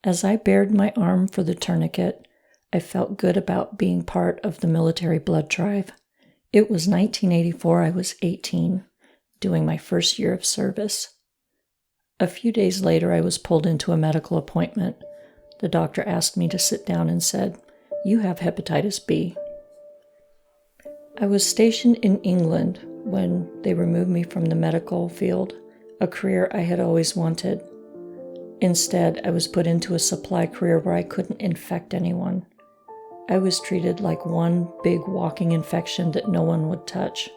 As I bared my arm for the tourniquet, I felt good about being part of the military blood drive. It was 1984, I was 18, doing my first year of service. A few days later, I was pulled into a medical appointment. The doctor asked me to sit down and said, "You have hepatitis B." I was stationed in England when they removed me from the medical field, a career I had always wanted. Instead, I was put into a supply career where I couldn't infect anyone. I was treated like one big walking infection that no one would touch.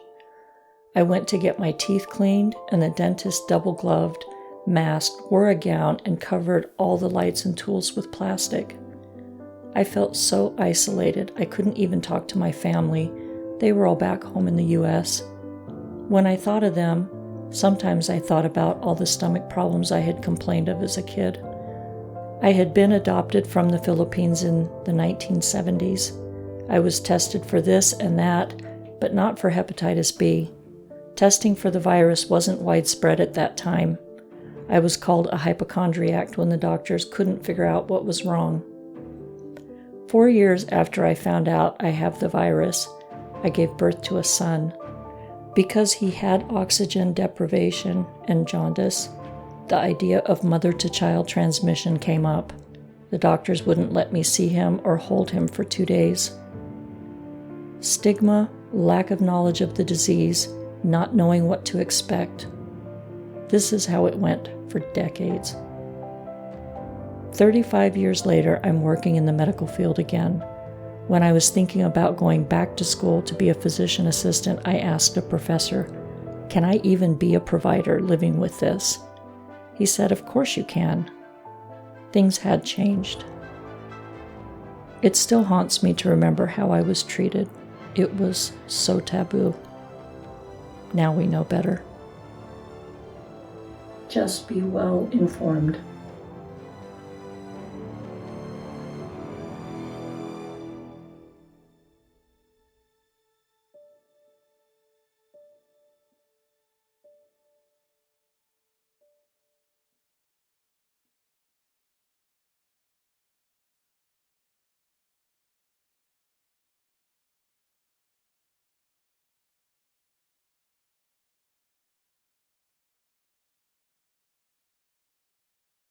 I went to get my teeth cleaned, and the dentist double-gloved, masked, wore a gown, and covered all the lights and tools with plastic. I felt so isolated, I couldn't even talk to my family. They were all back home in the U.S. When I thought of them, sometimes I thought about all the stomach problems I had complained of as a kid. I had been adopted from the Philippines in the 1970s. I was tested for this and that, but not for hepatitis B. Testing for the virus wasn't widespread at that time. I was called a hypochondriac when the doctors couldn't figure out what was wrong. 4 years after I found out I have the virus, I gave birth to a son. Because he had oxygen deprivation and jaundice, the idea of mother-to-child transmission came up. The doctors wouldn't let me see him or hold him for 2 days. Stigma, lack of knowledge of the disease, not knowing what to expect. This is how it went for decades. 35 years later, I'm working in the medical field again. When I was thinking about going back to school to be a physician assistant, I asked a professor, "Can I even be a provider living with this?" He said, "Of course you can." Things had changed. It still haunts me to remember how I was treated. It was so taboo. Now we know better. Just be well informed.